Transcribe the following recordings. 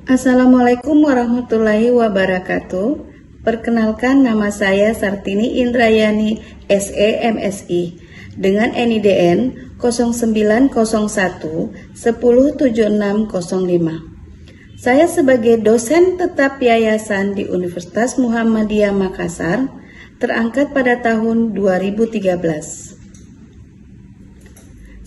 Assalamualaikum warahmatullahi wabarakatuh. Perkenalkan, nama saya Sartini Indrayani, SE MSI, dengan NIDN 0901 107605. Saya sebagai dosen tetap yayasan di Universitas Muhammadiyah Makassar, terangkat pada tahun 2013.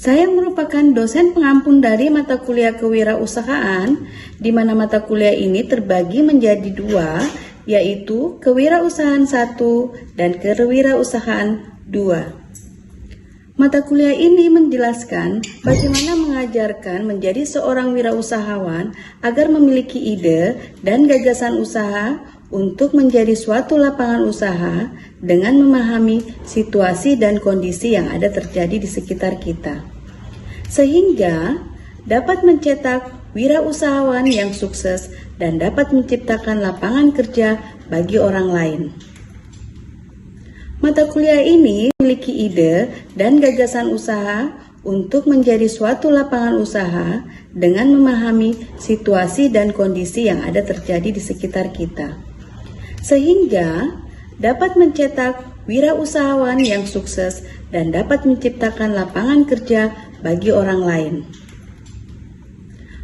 Saya merupakan dosen pengampun dari mata kuliah kewirausahaan, di mana mata kuliah ini terbagi menjadi dua, yaitu kewirausahaan 1 dan kewirausahaan 2. Mata kuliah ini menjelaskan bagaimana mengajarkan menjadi seorang wirausahawan agar memiliki ide dan gagasan usaha untuk menjadi suatu lapangan usaha dengan memahami situasi dan kondisi yang ada terjadi di sekitar kita, sehingga dapat mencetak wirausahawan yang sukses dan dapat menciptakan lapangan kerja bagi orang lain. Mata kuliah ini memiliki ide dan gagasan usaha untuk menjadi suatu lapangan usaha dengan memahami situasi dan kondisi yang ada terjadi di sekitar kita, sehingga dapat mencetak wirausahawan yang sukses dan dapat menciptakan lapangan kerja bagi orang lain.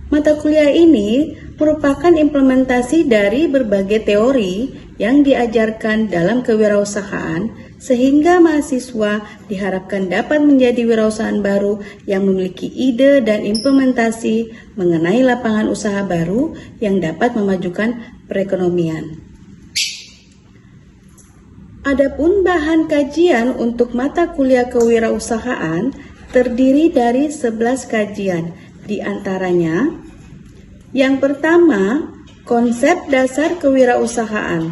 Mata kuliah ini merupakan implementasi dari berbagai teori yang diajarkan dalam kewirausahaan, sehingga mahasiswa diharapkan dapat menjadi wirausahaan baru yang memiliki ide dan implementasi mengenai lapangan usaha baru yang dapat memajukan perekonomian. Adapun bahan kajian untuk mata kuliah kewirausahaan terdiri dari 11 kajian, di antaranya yang pertama, konsep dasar kewirausahaan.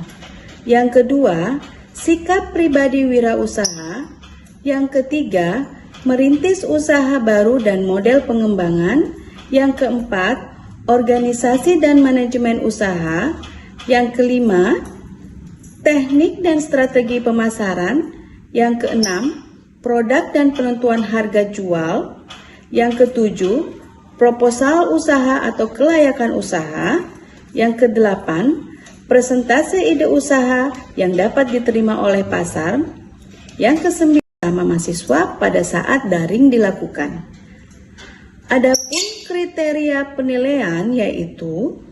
Yang kedua, sikap pribadi wirausaha. Yang ketiga, merintis usaha baru dan model pengembangan. Yang keempat, organisasi dan manajemen usaha. Yang kelima, teknik dan strategi pemasaran. Yang keenam, produk dan penentuan harga jual. Yang ketujuh, proposal usaha atau kelayakan usaha. Yang kedelapan, presentase ide usaha yang dapat diterima oleh pasar. Yang kesembilan, mahasiswa pada saat daring dilakukan. Adapun kriteria penilaian yaitu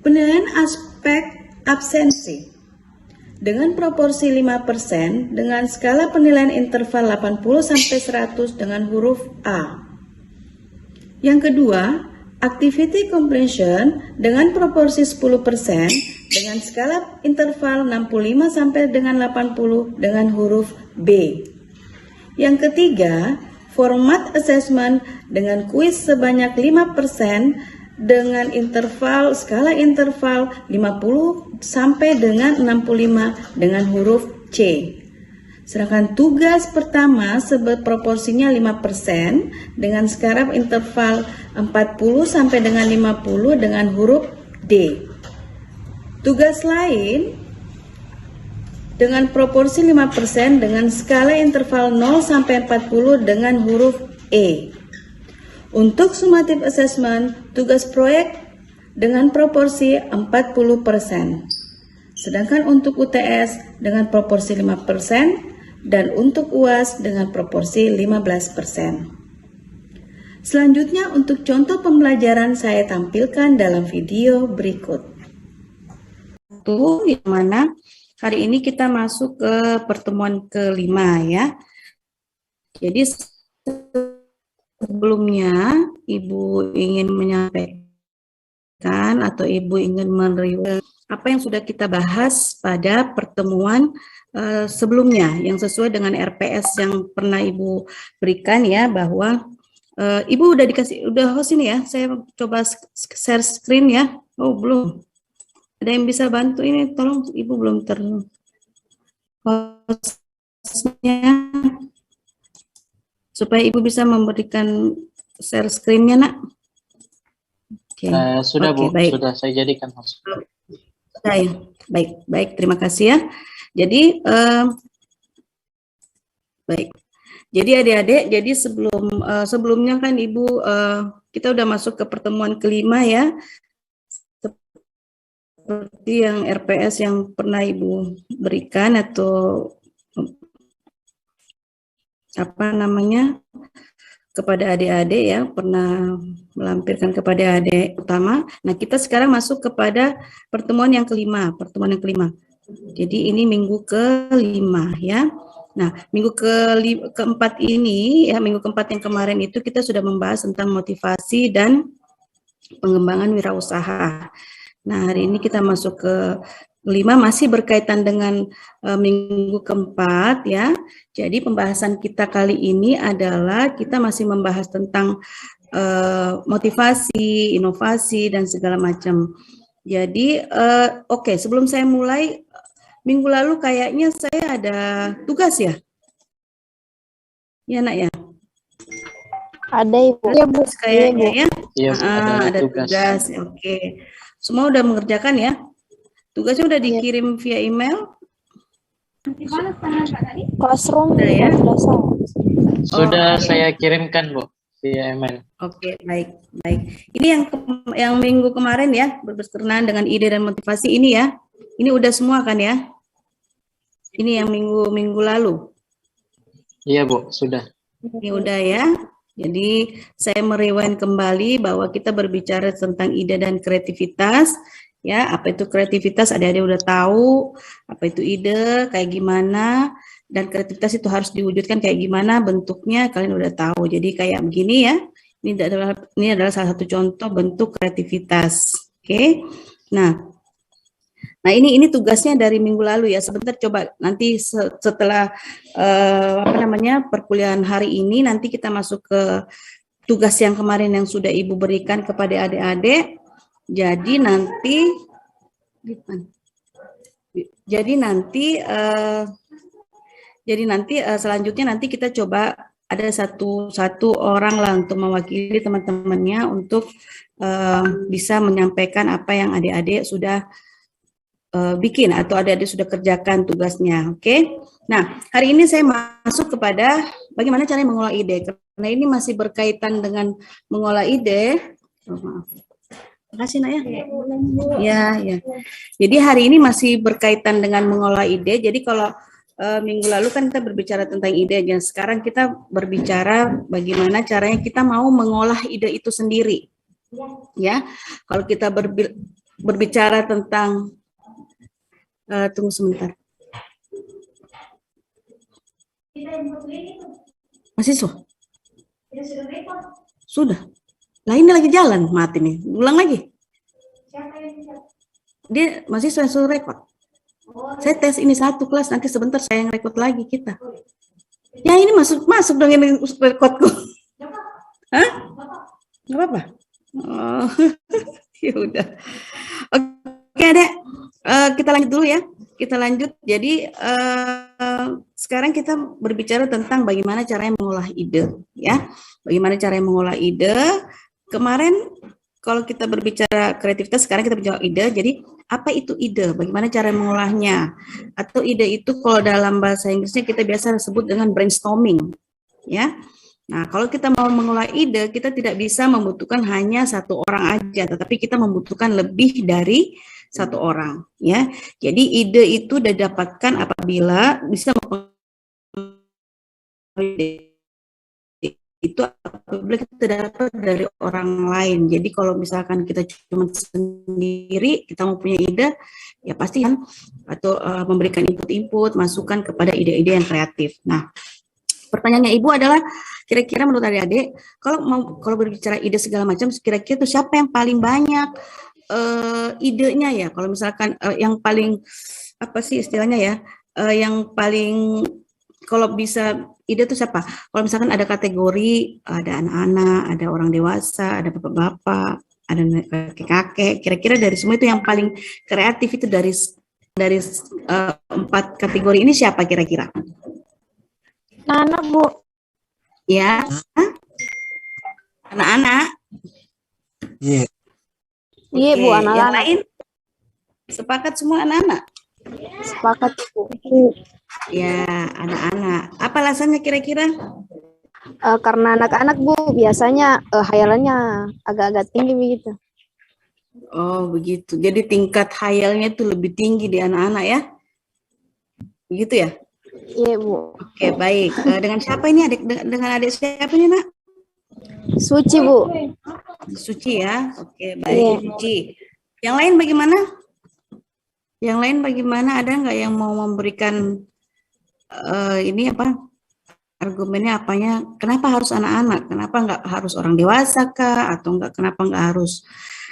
penilaian aspek absensi dengan proporsi 5% dengan skala penilaian interval 80-100 dengan huruf A. Yang kedua, activity completion dengan proporsi 10% dengan skala interval 65 sampai dengan 80 dengan huruf B. Yang ketiga, format assessment dengan kuis sebanyak 5% dengan skala interval 50 sampai dengan 65 dengan huruf C. Sedangkan tugas pertama proporsinya 5% dengan skala interval 40 sampai dengan 50 dengan huruf D. Tugas lain dengan proporsi 5% dengan skala interval 0 sampai 40 dengan huruf E. Untuk summative assessment, tugas proyek dengan proporsi 40%. Sedangkan untuk UTS dengan proporsi 5% dan untuk UAS dengan proporsi 15%. Selanjutnya untuk contoh pembelajaran saya tampilkan dalam video berikut. Yang mana hari ini kita masuk ke pertemuan kelima ya. Jadi sebelumnya Ibu ingin menyampaikan atau Ibu ingin menerima apa yang sudah kita bahas pada pertemuan sebelumnya yang sesuai dengan RPS yang pernah Ibu berikan ya, bahwa Ibu udah host ini ya. Saya coba share screen ya. Oh belum. Ada yang bisa bantu ini? Tolong, Ibu belum hostnya supaya Ibu bisa memberikan share screen-nya, Nak. Sudah Bu, baik. Sudah saya jadikan host. Baik, terima kasih ya. Jadi baik. Jadi adik-adik, jadi sebelumnya kan Ibu kita udah masuk ke pertemuan kelima ya. Seperti yang RPS yang pernah Ibu berikan atau apa namanya kepada adik-adik ya, pernah melampirkan kepada adik utama. Nah, kita sekarang masuk kepada pertemuan yang kelima, Jadi ini minggu kelima ya. Nah, minggu keempat ini ya, minggu keempat yang kemarin itu kita sudah membahas tentang motivasi dan pengembangan wirausaha. Nah, hari ini kita masuk ke 5 masih berkaitan dengan minggu keempat ya. Jadi pembahasan kita kali ini adalah kita masih membahas tentang motivasi, inovasi dan segala macam. Jadi oke, sebelum saya mulai, minggu lalu kayaknya saya ada tugas ya? Ya nak ya? Ada Ibu. Iya Bu, kayaknya ya. Iya, ada tugas. Oke. Semua udah mengerjakan ya? Tugasnya udah dikirim via email? Classroom Udah ya? Sudah saya kirimkan Bu via email. Oke, baik. Ini yang minggu kemarin ya, berkenaan dengan ide dan motivasi ini ya. Ini udah semua kan ya? Ini yang minggu lalu. Iya Bu, sudah. Ini udah ya. Jadi saya merewind kembali bahwa kita berbicara tentang ide dan kreativitas. Ya, apa itu kreativitas? Adik-adik udah tahu apa itu ide, kayak gimana, dan kreativitas itu harus diwujudkan kayak gimana bentuknya, kalian udah tahu. Jadi kayak begini ya. Ini adalah salah satu contoh bentuk kreativitas. Oke. Nah, ini tugasnya dari minggu lalu ya. Sebentar coba nanti setelah perkuliahan hari ini nanti kita masuk ke tugas yang kemarin yang sudah Ibu berikan kepada adik-adik. Jadi nanti selanjutnya nanti kita coba ada satu orang lah untuk mewakili teman-temannya untuk bisa menyampaikan apa yang adik-adik sudah bikin atau adik-adik sudah kerjakan tugasnya. Oke. Nah, hari ini saya masuk kepada bagaimana cara mengolah ide. Karena ini masih berkaitan dengan mengolah ide. Oh, maaf. Terima kasih Nak ya. Ya. Jadi hari ini masih berkaitan dengan mengolah ide. Jadi kalau minggu lalu kan kita berbicara tentang ide, dan sekarang kita berbicara bagaimana caranya kita mau mengolah ide itu sendiri. Ya, kalau kita berbicara tentang tunggu sebentar. Mahasiswa? Sudah. Nah ini lagi jalan, mati nih. Ulang lagi. Dia masih saya suruh rekod. Saya tes ini satu kelas, nanti sebentar saya yang rekod lagi kita. Ya ini masuk dong ini rekodku. Hah? Nggak apa-apa? Oh, ya udah. Oke Adek, kita lanjut dulu ya. Kita lanjut. Jadi sekarang kita berbicara tentang bagaimana caranya mengolah ide, ya. Bagaimana caranya mengolah ide. Kemarin kalau kita berbicara kreativitas, sekarang kita bicara ide. Jadi apa itu ide? Bagaimana cara mengolahnya? Atau ide itu kalau dalam bahasa Inggrisnya kita biasa sebut dengan brainstorming, ya. Nah, kalau kita mau mengolah ide, kita tidak bisa membutuhkan hanya satu orang aja, tetapi kita membutuhkan lebih dari satu orang, ya. Jadi ide itu didapatkan apabila bisa itu apabila kita dapat dari orang lain. Jadi kalau misalkan kita cuma sendiri, kita mau punya ide, ya pasti kan atau memberikan input-input, masukan kepada ide-ide yang kreatif. Nah, pertanyaannya Ibu adalah kira-kira menurut adik-adik kalau berbicara ide segala macam, kira-kira itu siapa yang paling banyak idenya ya? Kalau misalkan yang paling apa sih istilahnya ya? Yang paling kalau bisa ide itu siapa? Kalau misalkan ada kategori, ada anak-anak, ada orang dewasa, ada bapak-bapak, ada kakek-kakek, kira-kira dari semua itu yang paling kreatif itu dari 4 kategori ini siapa kira-kira? Anak Bu. Ya, anak-anak. Iya. Iya Bu, anak-anak. Yang lain sepakat semua anak-anak? Sepakat Bu. Ya, anak-anak. Apa alasannya kira-kira? Karena anak-anak Bu biasanya hayalannya agak-agak tinggi begitu. Oh, begitu. Jadi tingkat khayalnya itu lebih tinggi di anak-anak ya? Begitu ya? Iya Bu. Oke, baik. Dengan siapa ini adik? Dengan adik siapa ini, Nak? Suci Bu. Suci ya? Oke, baik. Iya. Suci. Yang lain bagaimana? Yang lain bagaimana? Ada nggak yang mau memberikan ini apa? Argumennya apanya? Kenapa harus anak-anak? Kenapa nggak harus orang dewasa kah? Atau nggak kenapa nggak harus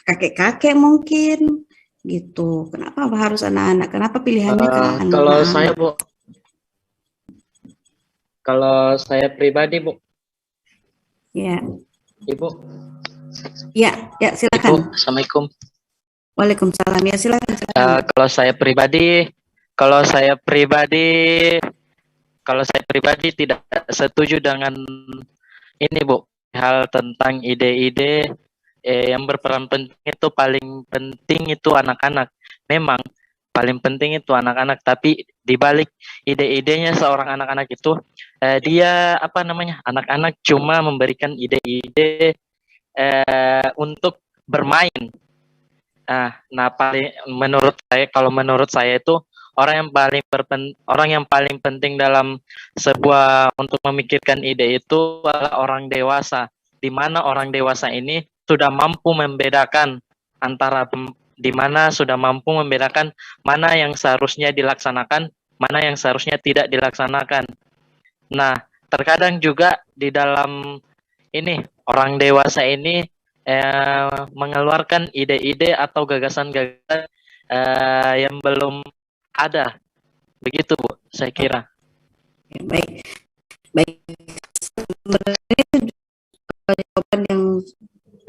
kakek-kakek mungkin? Gitu. Kenapa harus anak-anak? Kenapa pilihannya ke Kalau saya, anak-anak? Bu, kalau saya pribadi, Bu, Ya, Ibu, ya, ya, Ibu, silakan. Assalamualaikum. Waalaikumsalam. Ya, silakan. Kalau saya pribadi, kalau saya pribadi, kalau saya pribadi tidak setuju dengan ini, Bu, hal tentang ide-ide yang berperan penting itu paling penting itu anak-anak. Memang paling penting itu anak-anak, tapi di balik ide-idenya seorang anak-anak itu dia apa namanya? Anak-anak cuma memberikan ide-ide untuk bermain. Nah, paling menurut saya, kalau menurut saya itu orang yang paling penting dalam sebuah untuk memikirkan ide itu adalah orang dewasa, di mana orang dewasa ini sudah mampu membedakan antara di mana sudah mampu membedakan mana yang seharusnya dilaksanakan, mana yang seharusnya tidak dilaksanakan. Nah, terkadang juga di dalam ini orang dewasa ini mengeluarkan ide-ide atau gagasan-gagasan yang belum ada. Begitu, Bu, saya kira. Ya, baik, baik. Sebenarnya itu jawaban yang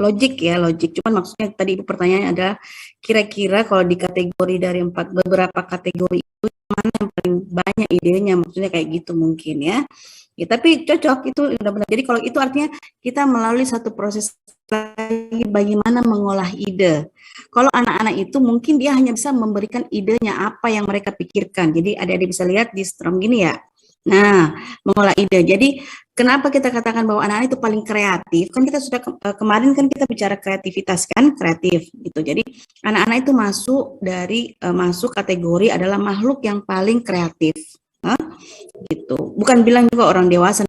logik ya, logik. Cuman maksudnya tadi Ibu pertanyaannya adalah kira-kira kalau di kategori dari beberapa kategori itu mana yang paling banyak idenya, maksudnya kayak gitu mungkin ya. Ya, tapi cocok itu benar-benar. Jadi kalau itu artinya kita melalui satu proses lagi bagaimana mengolah ide. Kalau anak-anak itu mungkin dia hanya bisa memberikan idenya apa yang mereka pikirkan. Jadi adik-adik bisa lihat di strom gini ya. Nah, mengolah ide. Jadi kenapa kita katakan bahwa anak-anak itu paling kreatif? Kan kita sudah kemarin kan kita bicara kreativitas kan, kreatif gitu. Jadi anak-anak itu masuk kategori adalah makhluk yang paling kreatif. Hah? Gitu. Bukan bilang juga orang dewasa